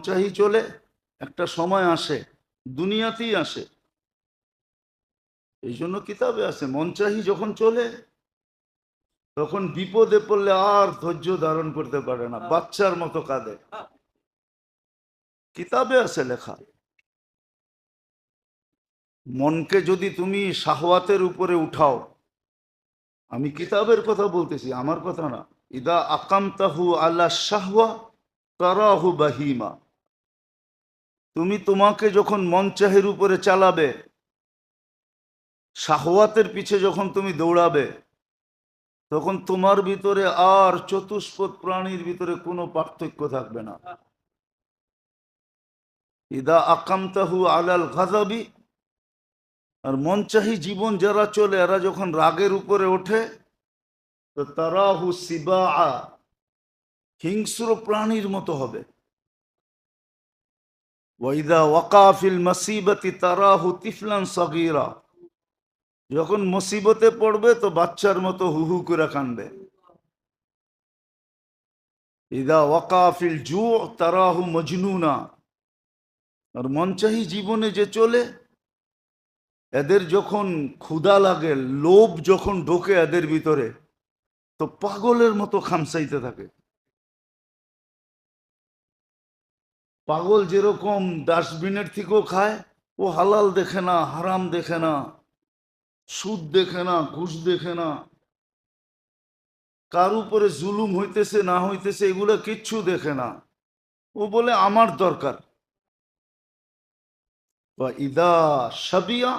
চাহি চলে, একটা সময় আসে, দুনিয়াতেই আসে, এই জন্য কিতাবে আছে মন চাহি যখন চলে তখন বিপদে পড়লে আর ধৈর্য ধারণ করতে পারে না, বাচ্চার মতো কাঁদে। কিতাবে আছে লেখা। মনকে যদি তুমি শাহওয়াতের উপরে উঠাও, আমি কিতাবের কথা বলতেছি, আমার কথা না, ইদা আকামতাহু আলা শাহওয়া তারাহু বাহিমা, তুমি তোমাকে যখন মন চাহির উপরে চালাবে, শাহওয়াতের পিছে যখন তুমি দৌড়াবে, তখন তোমার ভিতরে আর চতুষ্পদ প্রাণীর ভিতরে কোনো পার্থক্য থাকবে না। ইদা আকামতাহু আলাল গাযাবি, আর মন চাহি জীবন যারা চলে এরা যখন রাগের উপরে ওঠে, তো তারাহু সিবা, হিংস্র প্রাণীর মতো হবে। ওয়াইদা ওয়াকাফিল মাসিবতি তারাহু তিফলান সগীরা, যখন মুসিবতে পড়বে তো বাচ্চার মতো হু হু করে কাঁদবে। ইদা ওয়াকাফিল জু তারাহু মজনুনা, আর মন চাহি জীবনে যে চলে এদের যখন ক্ষুধা লাগে, লোভ যখন ঢোকে এদের ভিতরে, তো পাগলের মতো খামসাইতে থাকে। পাগল যেরকম ডাস্টবিনের থেকেও খায়, ও হালাল দেখে না, হারাম দেখে না, সুদ দেখে না, ঘুষ দেখে না, কার উপরে জুলুম হইতেছে না হইতেছে এগুলো কিচ্ছু দেখে না। ও বলে আমার দরকার। বা ইদা সাবিয়া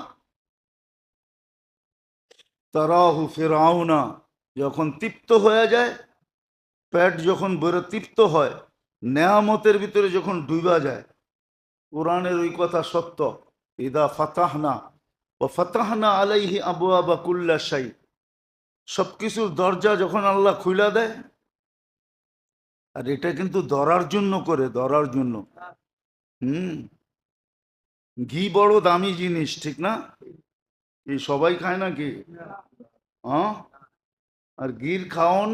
তারাহু ফিরাউনা, যখন তৃপ্ত হয়ে যায়, পেট যখন বড় তৃপ্ত হয়, নেয়ামতের ভিতরে যখন ডুবা যায়, কোরআনের ওই কথা সত্য। ইদা ফাতাহনা ও ফাতাহনা আলাইহি আবওয়াবা কুল্লা শাই, সবকিছুর দরজা যখন আল্লাহ খুইলা দেয়, আর এটা কিন্তু ধরার জন্য করে, ধরার জন্য। হুম, ঘি বড় দামি জিনিস, ঠিক না? এই সবাই খায় নাকি? হ্যাঁ, আর ঘির খাওন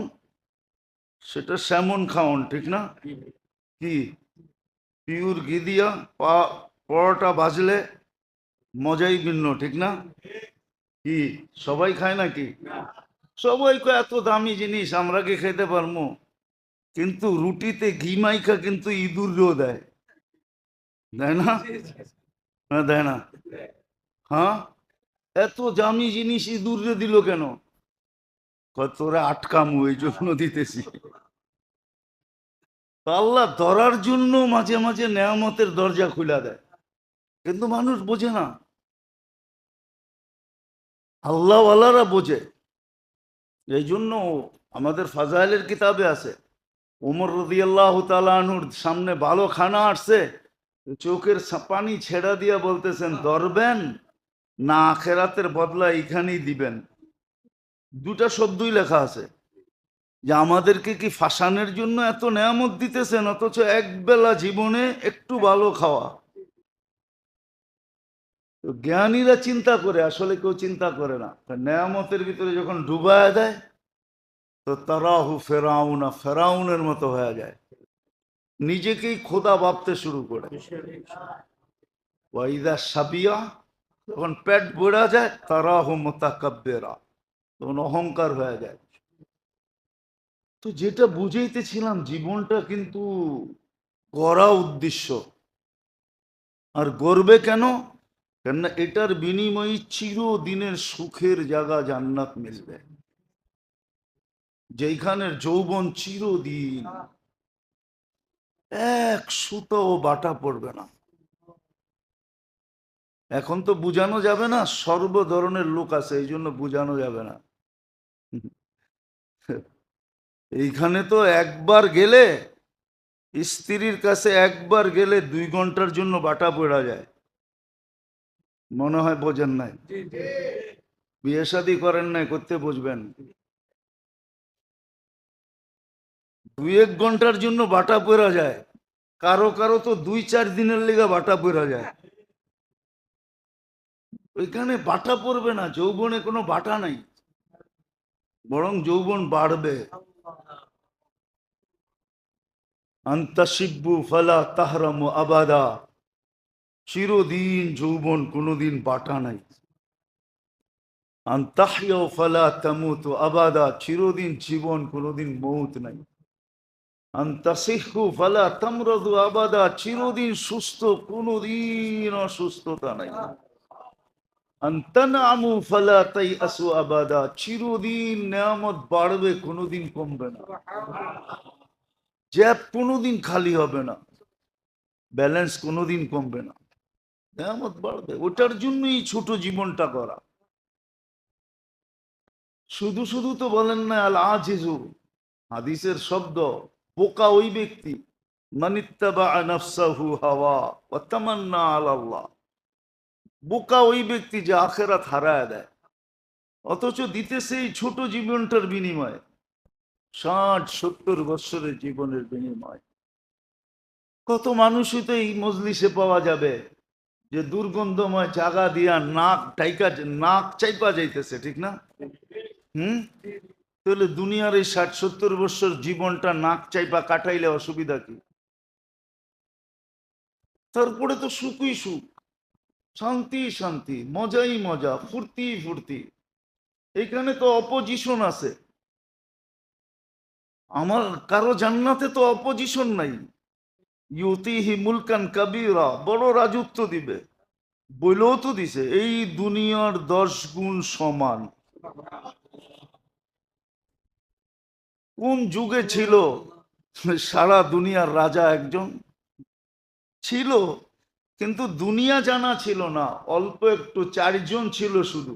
সেটা স্যামন খাওন, ঠিক না? কি পিওর ঘি দিয়া পরোটা বাজলে মজাই ভিন্ন, ঠিক না? কি সবাই খায় নাকি? সবাই কয় এত দামি জিনিস আমরা কি খেতে পারবো? কিন্তু রুটিতে ঘি মাইখা কিন্তু ইঁদুরও দেয়, দেয় না? না দেয় না? হ্যাঁ, এত দামি জিনিস ইঁদুরে দিল কেন? কয় তোরা আটকামু এই জন্য দিতেছি। তো আল্লাহ ধরার জন্য মাঝে মাঝে নেয়ামতের দরজা খুলে দেয়, কিন্তু মানুষ বোঝে না, আল্লাহওয়ালারা বোঝে। এই জন্য আমাদের ফাজাইলের কিতাবে আছে, ওমর রাদিয়াল্লাহু তাআলা আনহুর সামনে ভালো খানা আসছে, চোখের পানি ছেড়া দিয়া বলতেছেন, ধরবেন না আখেরাতের বদলা এইখানেই দিবেন। দুটা শব্দই লেখা আছে যে আমাদেরকে কি ফাঁসানোর জন্য এত নেয়ামত দিতেছেন, অথচ একবেলা জীবনে একটু ভালো খাওয়া। তো জ্ঞানীরা চিন্তা করে, আসলে কেউ চিন্তা করে না। নেয়ামতের ভিতরে যখন ডুবায় দেয় তো তারাহু ফেরাউনা, ফেরাউনের মতো হয়ে যায়, নিজেকেই খোদা ভাবতে শুরু করে। ওয়াইদা সাবিয়া, তখন পেট বোড়া যায়, তারাহু মুতাকাব্বিরা, তখন অহংকার হয়ে যায়। তো যেটা বুঝাইতেছিলাম, জীবনটা কিন্তু গড়া উদ্দেশ্য। আর গড়বে কেন? কেননা এটার বিনিময়ে চিরদিনের সুখের জায়গা জান্নাত মিলবে, যেখানের যৌবন চিরদিন, এক সুতাও বাটা পড়বে না। এখন তো বুঝানো যাবে না, সর্ব ধরনের লোক আছে, এই জন্য বুঝানো যাবে না। এইখানে তো একবার গেলে, স্ত্রীর কাছে একবার গেলে 2 ঘন্টার জন্য বাটা পড়া যায়। মনে হয় বোঝেন নাই, বিয়ে শাদী করেন নাই, করতে বুঝবেন। 2-1 ঘন্টার জন্য বাটা পড়া যায়, কারো কারো তো 2-4 দিনের লেগে বাটা পড়া যায়। ওইখানে বাটা পড়বে না, যৌবনে কোনো বাটা নাই, বরং যৌবন বাড়বে। আন্তাসিব্বু ফালা তাহরামু আবাদা, চিরদিন যৌবন কোনোদিন বাটা নাই। আন্তাহিয়াও ফালা তামুতু আবাদা, চিরদিন জীবন কোনোদিন মৌত নাই। আন্তাসিহু ফালা তামরাদু আবাদা, চিরদিন সুস্থ কোনোদিন অসুস্থতা নাই। আন্তানামু ফালা তাইআসু আবাদা, চিরদিন নেয়ামত বাড়বে কোনোদিন কমবে না। জ্যাব কোনোদিন খালি হবে না, ব্যালেন্স কোনোদিন কমবে না, নেয়ামত বাড়বে। ওটার জন্যই ছোট জীবনটা করা। শুধু শুধু তো বলেন না আল আজিজু, হাদিসের শব্দ, বোকা ওই ব্যক্তি মানিত্তাবা নাফসাহু হাওয়া ওয়া তামান্না আলাল্লাহ, বোকা ওই ব্যক্তি যে আখেরাত হারায় দেয়, অথচ দিতেছে এই ছোট জীবনটার বিনিময়ে 60-70 বছরের জীবনের বিনিময়। কত মানুষই তো এই মজলিসে পাওয়া যাবে যে দুর্গন্ধময় জায়গা দিয়া নাক চাইপা যাইতেছে, ঠিক না? তাহলে দুনিয়ার এই 60-70 বছর জীবনটা নাক চাইপা কাটাইলে অসুবিধা কি? তারপরে তো সুখই সুখ, শান্তি শান্তি, মজাই মজা, ফুর্তি ফুর্তি। এখানে তো অপোজিশন আছে। আমার কারো জান্নাতে তো অপোজিশন নাই। ইউতিহি মুলকান কাবীরা, বড় রাজত্ব দিবে, বইলেও তো দিছে এই দুনিয়ার 10 গুণ সমান। কোন যুগে ছিল সারা দুনিয়ার রাজা একজন ছিল, কিন্তু দুনিয়া জানা ছিল না, অল্প একটু 4 জন ছিল শুধু।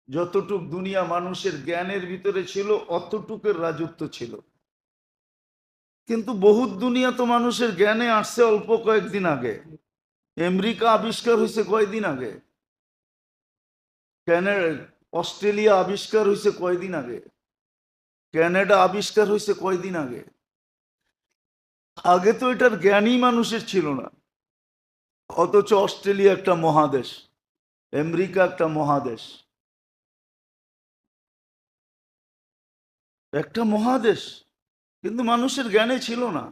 যতটুক দুনিয়া মানুষের জ্ঞানের ভিতরে ছিল অতটুকের রাজত্ব ছিল। কিন্তু বহুত দুনিয়া তো মানুষের জ্ঞানে আসছে অল্প কয়েকদিন আগে। আমেরিকা আবিষ্কার হয়েছে কয়দিন আগে, অস্ট্রেলিয়া আবিষ্কার হয়েছে কয়দিন আগে, কানাডা আবিষ্কার হয়েছে কয়দিন আগে। আগে তো এটার জ্ঞানই মানুষের ছিল না। অথচ অস্ট্রেলিয়া একটা মহাদেশ, আমেরিকা একটা মহাদেশ, একটা মহাদেশ, কিন্তু মানুষের জ্ঞানে ছিল না।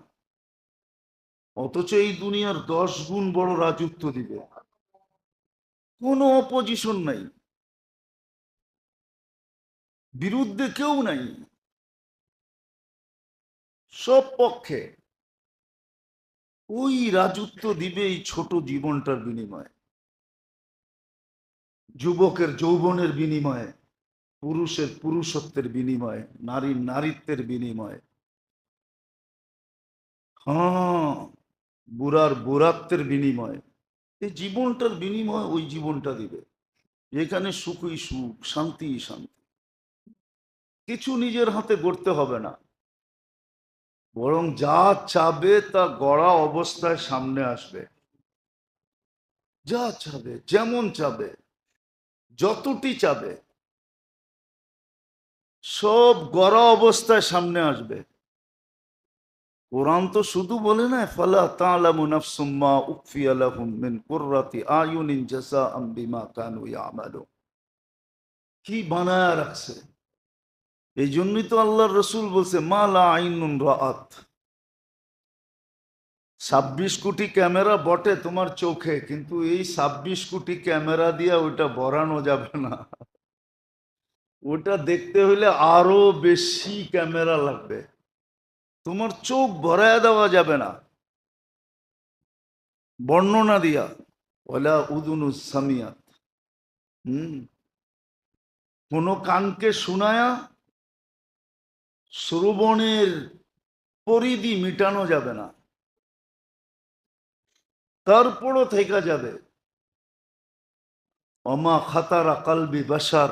অথচ এই দুনিয়ার 10 গুণ বড় রাজত্ব দিবে, কোনো অপোজিশন নাই, বিরুদ্ধে কেউ নাই, সব পক্ষে। ওই রাজত্ব দিবে এই ছোট জীবনটার বিনিময়ে, যুবকের যৌবনের বিনিময়ে, পুরুষের পুরুষত্বের বিনিময়ে, নারীর নারীত্বের বিনিময়ে, হ্যাঁ, বুড়ার বুড়াত্বের বিনিময়ে। এই জীবনটার বিনিময়ে ওই জীবনটা দিবে যেখানে সুখই সুখ, শান্তি শান্তি। কিছু নিজের হাতে গড়তে হবে না, বরং যা চাবে তা গড়া অবস্থায় সামনে আসবে। যা চাবে, যেমন চাবে, যতটি চাবে, সব গড়া অবস্থায় সামনে আসবে। কোরআন তো শুধু বলে না ফালা তা'লামু নাফসুম মা উখফিয়া লাহুম মিন কুররাতি আয়ুনিন জাযাআম বিমা কানু ইয়ামালুন, কি বানায়া রাখছে। এই জন্যই তো আল্লাহর রাসূল বলছে মা লা আইনুন রাআত। 26 কোটি ক্যামেরা বটে তোমার চোখে, কিন্তু এই 26 কোটি ক্যামেরা দিয়ে ওটা ভরানো যাবে না। ওটা দেখতে হইলে আরো বেশি ক্যামেরা লাগবে, তোমার চোখ ভরায়া দেওয়া যাবে না বর্ণনা দিয়া। ওয়ালা উযুনুস সামিয়াত, কোন কানকে শুনায়া শ্রবণের পরিধি মিটানো যাবে না, তারপরও থেকে যাবে। অমা খাতারা কালবি বাশার,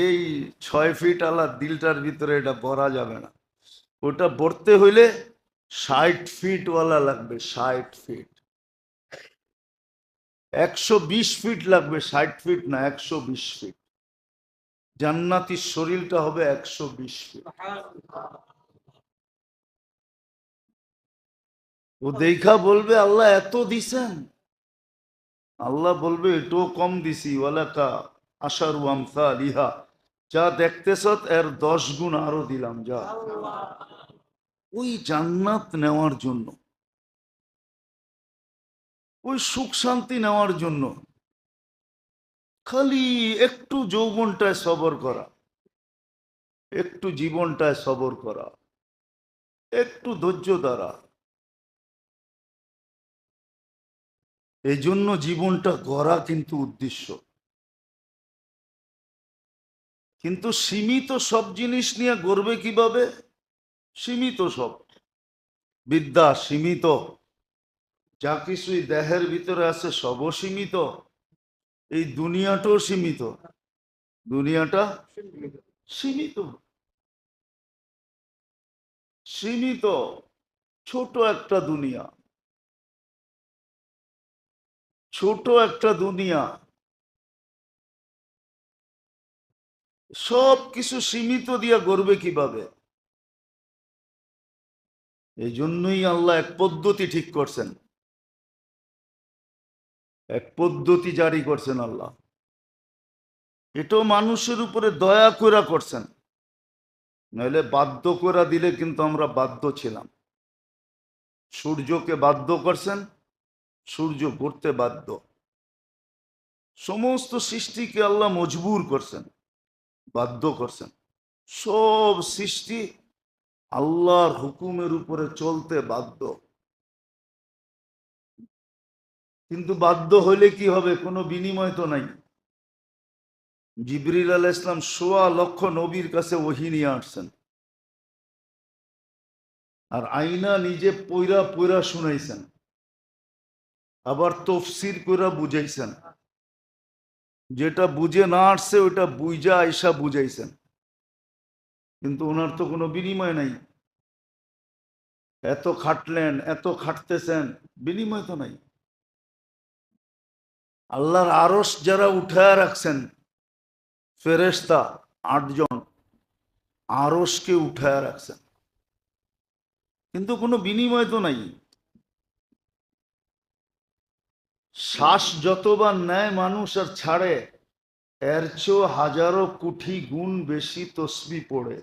এই 6 ফিট আলা দিলটার ভিতরে এটা ভরা যাবে না। ওটা ভরতে হইলে 60 ফিট ওয়ালা লাগবে, 60 ফিট, 120 ফিট লাগবে, 60 ফিট না 120 ফিট। জান্নাতি শরীরটা হবে 120 ফিট। ও দেখা বলবে আল্লাহ এত দিছেন, আল্লাহ বলবে এটাও কম দিছি, ওয়ালাকা আশারু আমসালিহা, যা দেখতেছ এর 10 গুণ আরো দিলাম, যা। ওই জান্নাত নেওয়ার জন্য, ওই সুখ শান্তি নেওয়ার জন্য খালি একটু যৌবনটায় সবর করা, একটু জীবনটায় সবর করা, একটু ধৈর্য দ্বারা। এই জন্য জীবনটা গড়া কিন্তু উদ্দেশ্য। কিন্তু সীমিত সব জিনিস নিয়ে গড়বে কিভাবে? সীমিত সব বিদ্যা সীমিত, যা কিছুই দেহের ভিতরে আছে সবও সীমিত, এই দুনিয়াটাও সীমিত, দুনিয়াটা সীমিত, সীমিত, ছোট একটা দুনিয়া, ছোট একটা দুনিয়া, সব কিছু সীমিত দিয়া গড়বে কিভাবে? এই জন্যই আল্লাহ এক পদ্ধতি ঠিক করছেন, এক পদ্ধতি জারি করছেন আল্লাহ। এটাও মানুষের উপরে দয়া কইরা করছেন, নাহলে বাধ্য করা দিলে কিন্তু আমরা বাধ্য ছিলাম। সূর্যকে বাধ্য করছেন, সূর্য ঘুরতে বাধ্য। সমস্ত সৃষ্টিকে আল্লাহ মজবুর করছেন, বাধ্য করছেন। সব সৃষ্টি আল্লাহর হুকুমের উপরে চলতে বাধ্য। কিন্তু বাধ্য হলে কি হবে? কোনো বিনিময় তো নাই। জিবরিল আলাইহিস সালাম ১৬,০০,০০০ নবীর কাছে ওহী নিয়ে আসছেন, আর আইনা নিজে পইরা পইরা শুনাইছেন, আবার তফসির কইরা বুঝাইছেন। যেটা বুঝে না আসছে ওইটা বুঝা আইসা বুঝাইছেন, কিন্তু ওনার তো কোনো বিনিময় নাই। এত খাটলেন, এত খাটতেছেন, বিনিময় তো নাই। আল্লাহর আরশ যারা উঠায় রাখছেন, ফেরেশতা ৮ জন আরশকে উঠায় রাখছেন, কিন্তু কোনো বিনিময় তো নাই। শ্বাস যতবার নেয় মানুষ আর ছাড়ে, এর চেয়েও হাজারো কোটি গুণ বেশি তসবি পড়ে।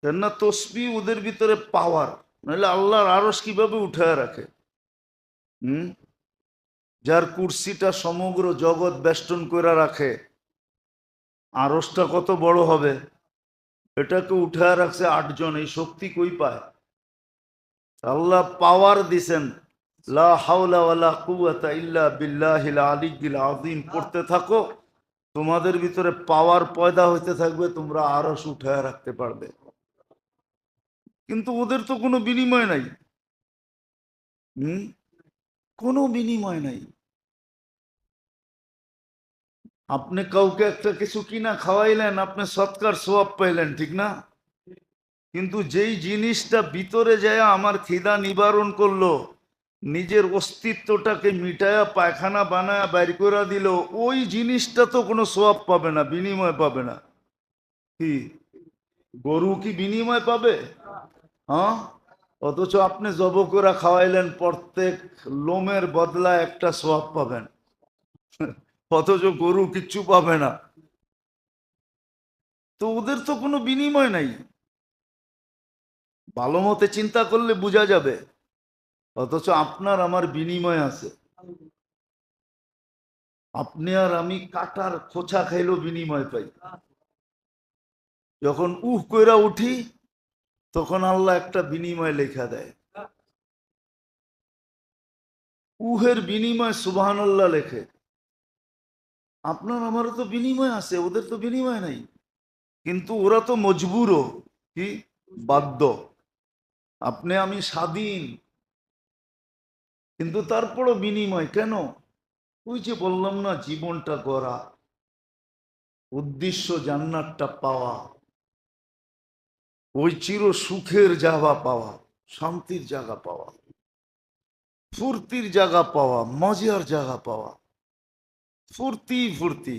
কেননা তসবি ওদের ভিতরে পাওয়ার, নাহলে আল্লাহর আরশ কিভাবে উঠায় রাখে? হুম, যার কুরসিটা সমগ্র জগৎ বেষ্টন করে রাখে, আরশটা কত বড় হবে? এটাকে উঠায় রাখছে ৮ জন, এই শক্তি কই পায়? আল্লাহ পাওয়ার দিছেন। লা হাওলা ওয়ালা কুওয়াতা ইল্লা বিল্লাহিল আলিয়্যিল আযীম পড়তে থাকো, তোমাদের ভিতরে পাওয়ার পয়দা হইতে থাকবে, তোমরা আরশ উঠায় রাখতে পারবে। কিন্তু ওদের তো কোনো বিনিময় নাই। হুম, কোনো বিনিময় নাই। আপনি কাউকে একটা কিছু কিনা খাওয়াইলেন, আপনি সৎকার সওয়াব পাইলেন, ঠিক না? কিন্তু যেই জিনিসটা ভিতরে যায় আমার খিদা নিবারণ করলো, নিজের অস্তিত্বটাকে মিটায়া পায়খানা বানায়া বাইর করে দিল, ওই জিনিসটা তো কোনো সওয়াব পাবে না, বিনিময় পাবে না। কি গরু কি বিনিময় পাবে? হ্যাঁ, অথচ আপনি জব করে খাওয়াইলেন, প্রত্যেক লোমের বদলা একটা সওয়াব পাবেন, অথচ গরু কিচ্ছু পাবে না। তো ওদের তো কোনো বিনিময় নাই। ভালো মতে চিন্তা করলে বোঝা যাবে। অথচ আপনার আমার বিনিময় আছে। আপনি আর আমি কাটার খোঁচা খাইলেও বিনিময় পাই। যখন উহ কইরা উঠি, তখন আল্লাহ একটা বিনিময় লেখা দেয়। উহের বিনিময় সুবহানাল্লাহ লেখে। আপনার আমারও তো বিনিময় আছে, ওদের তো বিনিময় নাই। কিন্তু ওরা তো মজবুরও, কি বাধ্য। আপনি আমি স্বাধীন, কিন্তু তারপরও বিনিময় কেন? ওই যে বললাম না, জীবনটা গড়া, উদ্দেশ্য জান্নাতটা পাওয়া, ওই চির সুখের জায়গা পাওয়া, শান্তির জায়গা পাওয়া, ফুর্তির জায়গা পাওয়া, মজার জায়গা পাওয়া। ফুর্তি ফুর্তি,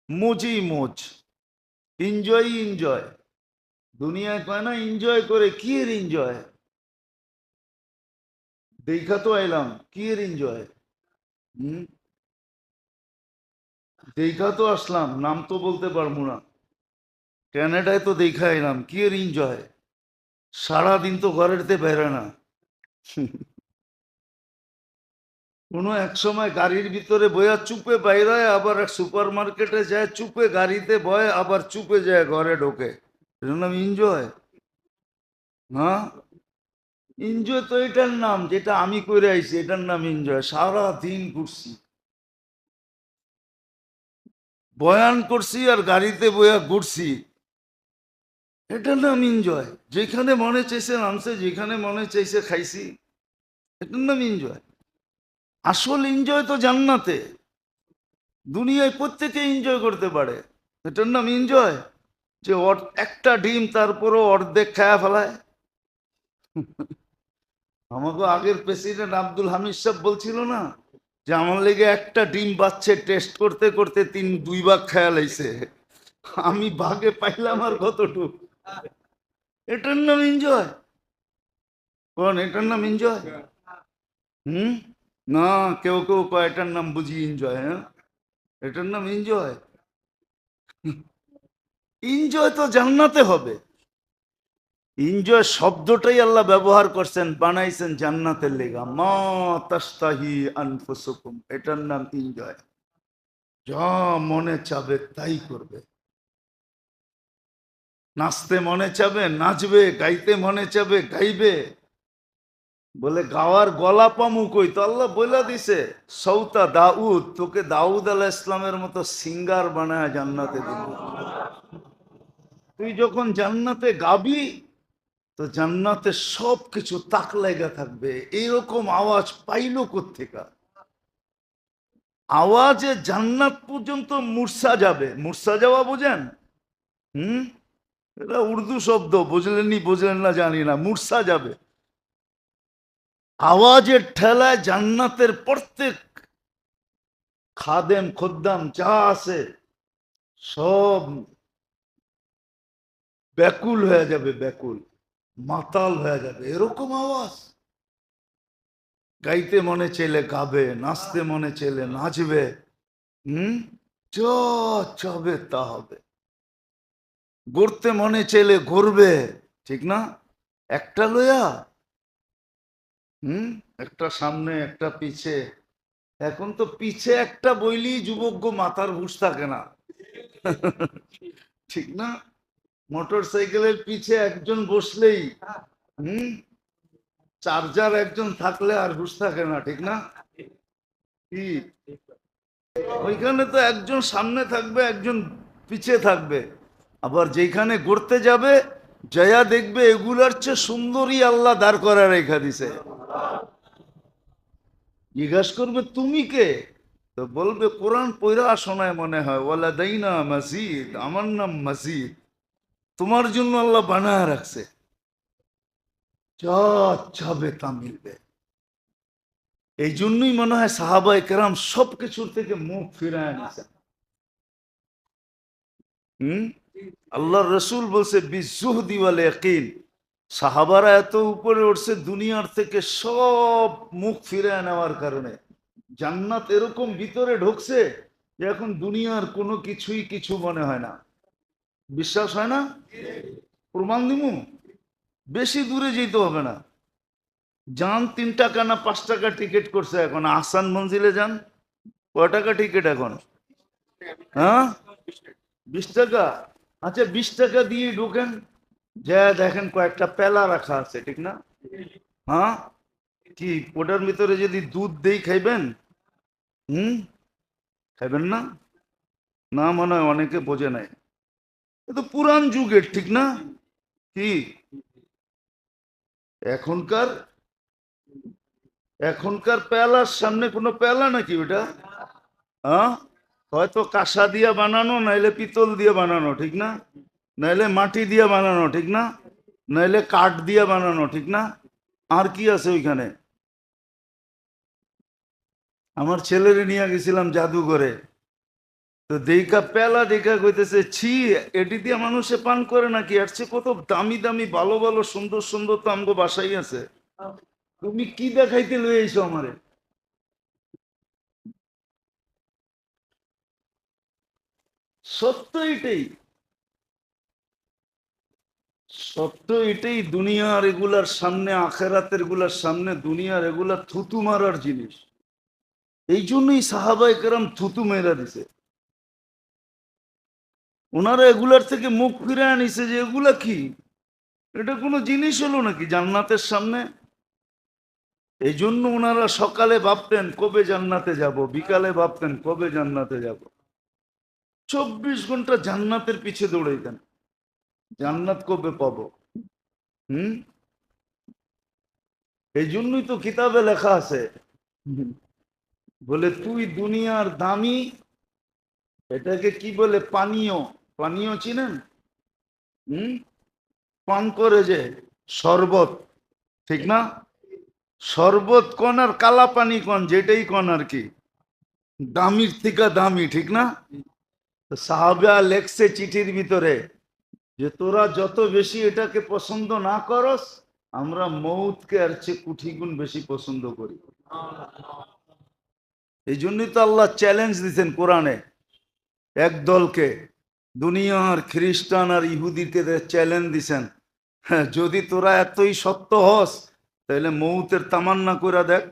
মজই মজ, এনজয় এনজয়। দুনিয়ায় কয় না এনজয় করে, কি এর এনজয়? দেখা তো আইলাম, কি এর এনজয়? হম, দেখা তো আসলাম, নাম তো বলতে পারবো না। ক্যানাডায় তো দেখা এলাম, কি এর এনজয়? সারাদিন তো ঘরেরতে বেরো না। কোনো এক সময় গাড়ির ভিতরে বয়া চুপে বাইরায়, আবার এক সুপার মার্কেটে যায় চুপে গাড়িতে বয়, আবার চুপে যায় ঘরে ঢোকে। এটার নাম এনজয়? হ্যাঁ, এনজয় তো এটার নাম যেটা আমি করে আইছি, এটার নাম এনজয়। সারা দিন ঘুরছি, বয়ান করছি আর গাড়িতে বয়া ঘুরছি, এটার নাম এনজয়। যেখানে মনে চাইছে নামছে, যেখানে মনে চাইছে খাইছি, এটার নাম এনজয়। আসল এনজয় তো জান্নাতে। দুনিয়ায় প্রত্যেকে এনজয় করতে পারে, এটার নাম এনজয়। যে একটা ডিম তারপরও অর্ধেক খায়া ফেলায়। আমাকে আগের প্রেসিডেন্ট আব্দুল হামিদ সাহেব বলছিল না যে আমার লেগে একটা ডিম বাচ্চে টেস্ট করতে করতে 2 ভাগ খেয়াল আইছে, আমি ভাগে পাইলাম আর কতটুক। এটার নাম এনজয়? কোন এটার নাম এনজয়? হুম, না, কেউ কেউ কয় এটার নাম বুঝি এনজয়। হ্যাঁ, এটার নাম এনজয়? এনজয় তো জান্নাতে হবে। এনজয় শব্দটাই আল্লাহ ব্যবহার করছেন, বানাইছেন জান্নাতের লেগা। মা তাস্তাহি আনফুসুকুম, এটার নাম এনজয়। যা মনে চাবে তাই করবে। নাচতে মনে চাবে নাচবে, গাইতে মনে চাবে গাইবে। বলে গাওয়ার গলা পামু কই? তো আল্লাহ বইলা দিছে সৌতা দাউদ, তোকে দাউদ আলাইহিস ইসলামের মতো সিঙ্গার বানায় জান্নাতে দিল। তুই যখন জান্নাতে গাবি, তো জান্নাতে সব কিছু তাক লাগা থাকবে। এইরকম আওয়াজ পাইলো কোত্থেকা? আওয়াজে জান্নাত পর্যন্ত মূর্ছা যাবে। মূর্ছা যাওয়া বোঝেন? হুম, এটা উর্দু শব্দ, বুঝলেননি বুঝলেন না জানি না। মূর্ছা যাবে আওয়াজের ঠেলায়। জান্নাতের প্রত্যেক খাদেম খদ্দাম যা আছে সব ব্যাকুল হয়ে যাবে, ব্যাকুল মাতাল হয়ে যাবে, এরকম আওয়াজ। গাইতে মনে চাইলে গাবে, নাচতে মনে চাইলে নাচবে। হুম, যা চাবে তা হবে। গড়তে মনে চাইলে গড়বে, ঠিক না? একটা লইয়া, হুম, একটা সামনে একটা পিছে। এখন তো পিছে একটা বইলি যুবক মাথার হুঁশ থাকে না। ঠিক না? মোটর সাইকেলের পিছে একজন বসলেই, হুম, চার্জার একজন থাকলে আর হুঁশ থাকে না, ঠিক না? কি, ওইখানে তো একজন সামনে থাকবে, একজন পিছে থাকবে। আবার যেখানে গড়তে যাবে, জয়া দেখবে এগুলার চেয়ে সুন্দরী আল্লাহ দাঁড় করা রেখা দিছে। জিজ্ঞাসা করবে তুমি কে? তো বলবে কোরআন পয়রা শোনায় মনে হয়, ওয়ালা দাইনা মসজিদ, আমার নাম মসজিদ। তোমার জন্য আল্লাহ বানায় রাখছে, যা চাবে তা মিলবে। এই জন্যই মনে হয় সাহাবায়ে কেরাম সবকিছুর থেকে মুখ ফিরায় নিছেন। হুম, আল্লাহর রসুল বলছে বিজুহদি ওয়াল ইয়াকিন। সাহাবারা এত উপরে উঠছে দুনিয়ার থেকে সব মুখ ফিরায় নেওয়ার কারণে। জান্নাত এরকম ভিতরে ঢুকছে যে এখন দুনিয়ার কোনো কিছুই কিছু মনে হয় না। বিশ্বাস হয় না? প্রমাণ দিমু? বেশি দূরে যেতে হবে না। যান 3 টাকা না 5 টাকা টিকিট করছে এখন, আহসান মঞ্জিলে যান। কয় টাকা টিকিট এখন? হ্যাঁ, 20 টাকা। আচ্ছা, 20 টাকা দিয়ে ঢোকেন, যা দেখেন কয়েকটা পেলা রাখা আছে, ঠিক না? হ্যাঁ, কি ওটার ভিতরে যদি দুধ দেই খাইবেন? হুম, খাইবেন না? না, মনে হয় অনেকে বোঝে নাই। এ তো পুরান যুগের, ঠিক না? কি এখনকার, এখনকার পেলার সামনে কোনো পেলা নাকি ওটা? হ্যাঁ, হয়তো কাঁসা দিয়া বানানো, নাইলে পিতল দিয়ে বানানো, ঠিক না? নাইলে মাটি দিয়ে বানানো, ঠিক না? নাইলে কাঠ দিয়ে বানানো, ঠিক না? আর কি আছে ওইখানে? আমার ছেলেরে নিয়ে গেছিলাম জাদুঘরে, তো দেখা পেলা দেখা কইতেছে ছি, এটি দিয়ে মানুষে পান করে নাকি? আসছে কত দামি দামি ভালো ভালো সুন্দর সুন্দর তো আমগো বাসাই আছে। তুমি কি দেখাইতে লই আইছো আমারে? সত্য এটাই, সত্য এটাই, দুনিয়ার এগুলার সামনে, আখেরাতের গুলার সামনে দুনিয়ার এগুলা থুতু মারার জিনিস। এই জন্যই সাহাবায়ে কেরাম থুতু মেরা দিছে। ওনারা এগুলার থেকে মুখ ফিরে আনিছে যে এগুলা কি, এটা কোনো জিনিস হলো নাকি জান্নাতের সামনে। এই জন্য ওনারা সকালে ভাবতেন কবে জান্নাতে যাব, বিকালে ভাবতেন কবে জান্নাতে যাব। 24 ঘন্টা জান্নাতের পিছে দৌড়াইতেন, জান্নাত কবে পাবো। হুম, এই জন্যই তো কিতাবে লেখা আছে, বলে তুই দুনিয়ার দামি, এটাকে কি বলে, পানীয়, পানীয় চিনেন? পান করে যে শরবত, ঠিক না? শরবত কোন আর কালা পানি কোন, যেটাই কোন আর কি, দামির থেকে দামি, ঠিক না? তো সাহাবা লেখছে চিঠির ভিতরে যে তোরা যত বেশি এটাকে পছন্দ না করস, আমরা মৌতকে আর চেয়ে কোটি গুণ বেশি পছন্দ করি। এই জন্যই তো আল্লাহ চ্যালেঞ্জ দিচ্ছেন কোরআনে এক দলকে, দুনিয়ার খ্রিস্টান আর ইহুদিকে চ্যালেঞ্জ দিছেন, হ্যাঁ, যদি তোরা এতই সত্য হস তাহলে মৌতের তামান্না করে দেখ,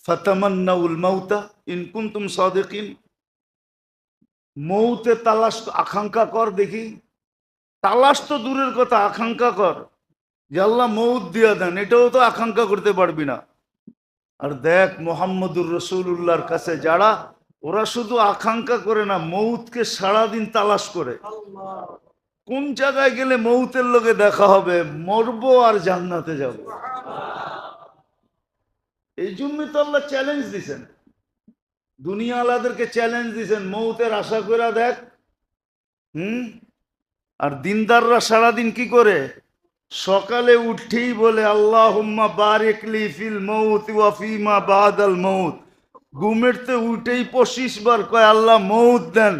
ফাতামান্নাউল মাউতা ইন কুনতুম সাদিকিন। মৌতে তালাশ আকাঙ্ক্ষা কর দেখি, তালাশ তো দূরের কথা, আকাঙ্ক্ষা কর যে আল্লাহ মৌত দিয়া দেন, এটাও তো আকাঙ্ক্ষা করতে পারবি না। আর দেখ মোহাম্মদুর রসুল্লাহর কাছে যারা, ওরা শুধু আকাঙ্ক্ষা করে না, মৌতকে সারাদিন তালাশ করে, কোন জায়গায় গেলে মৌতের লোকে দেখা হবে, মরবো আর জান্নাতে যাব। এই জন্য তো আল্লাহ চ্যালেঞ্জ দিছেন, দুনিয়া আলাদেরকে চ্যালেঞ্জ দিছেন, মৌতের আশা করে দেখ। আর দিনদাররা সারাদিন কি করে, সকালে উঠেই বলে আল্লাহুম্মা বারিক লি ফিল মৌত ওয়া ফিমা বাদাল মৌত। ঘুমেরতে উঠেই 25 বার কয় আল্লাহ মৌত দেন।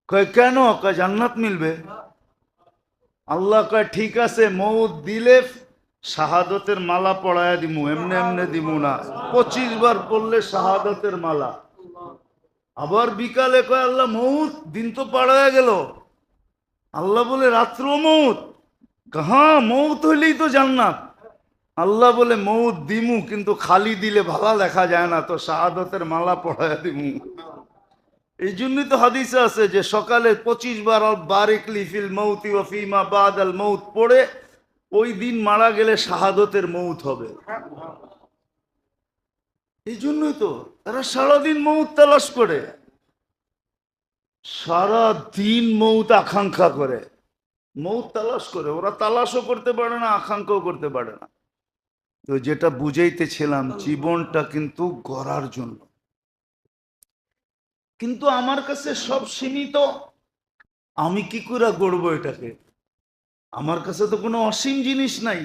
কয় কেন? কয় জান্নাত মিলবে। আল্লাহ কয় ঠিক আছে, মৌত দিলে শাহাদতের মালা পড়ায় দিমু, এমনি এমনি দিমু না, 25 বার পড়লে শাহাদতের মালা। আবার বিকালে কয় আল্লাহ মৌত, দিন তো পাড়ায় গেল। আল্লাহ বলে রাত্র মৌত, হ্যাঁ মৌত হইলেই তো জান্নাত। আল্লাহ বলে মৌত দিমু, কিন্তু খালি দিলে ভালো দেখা যায় না, তো শাহাদতের মালা পড়ায় দিমু। এই জন্যই তো হাদিসে আছে যে সকালে 25 বার বারিক লি ফিল মৌতি ওয়া ফিমা বাদাল মৌত পড়ে ওই দিন মারা গেলে শাহাদতের মৌত হবে। এই জন্যই তো তারা সারাদিন মৌত তালাশ করে, সারা দিন মৌত আকাঙ্ক্ষা করে, মৌত তালাশ করে। ওরা তালাশও করতে পারে না, আকাঙ্ক্ষাও করতে পারে না। তো যেটা বুঝাইতেছিলাম, জীবনটা কিন্তু গড়ার জন্য। কিন্তু আমার কাছে সব সীমিত, আমি কি করে গড়বো এটাকে? আমার কাছে তো কোনো অসীম জিনিস নাই,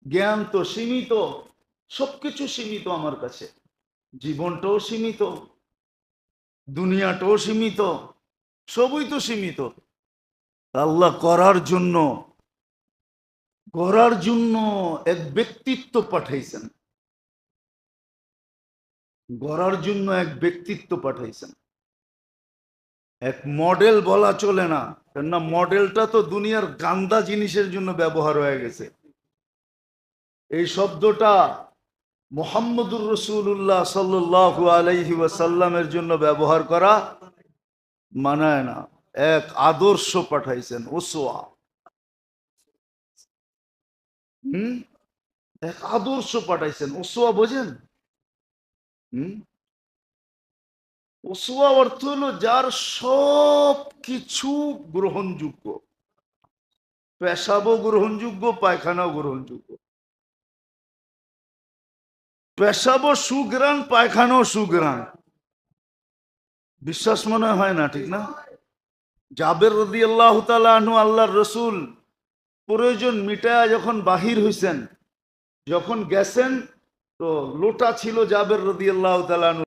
জ্ঞান তো সীমিত, সবকিছু সীমিত আমার কাছে, জীবনটাও সীমিত, দুনিয়াটাও সীমিত, সবই তো সীমিত। আল্লাহ করার জন্য এক ব্যক্তিত্ব পাঠাইছেন, গড়ার জন্য এক ব্যক্তিত্ব পাঠাইছেন। এক মডেল বলা চলে না, কেননা মডেলটা তো দুনিয়ার গান্দা জিনিসের জন্য ব্যবহার হয়ে গেছে। এই শব্দটা মুহাম্মদুর রাসূলুল্লাহ সাল্লাল্লাহু আলাইহি ওয়াসাল্লামের জন্য ব্যবহার করা মানায় না। এক আদর্শ পাঠাইছেন, উসওয়া। এক আদর্শ পাঠাইছেন, উসওয়া বোঝেন? উসওয়া অর্থ হলো যার সব কিছু গ্রহণযোগ্য, পেশাবও গ্রহণযোগ্য, পায়খানাও গ্রহণযোগ্য। পেশাবও সুগ্রাণ, পায়খানাও সুগ্রাণ। বিশ্বাস মনে হয় না, ঠিক না? জাবের রাদিয়াল্লাহু তাআলা আনহু, আল্লাহর রসুল প্রয়োজন মিটায়া যখন বাহির হইছেন, যখন গেছেন, তো লোটা ছিল জাবের রাদিয়াল্লাহু তাআলা আনহু।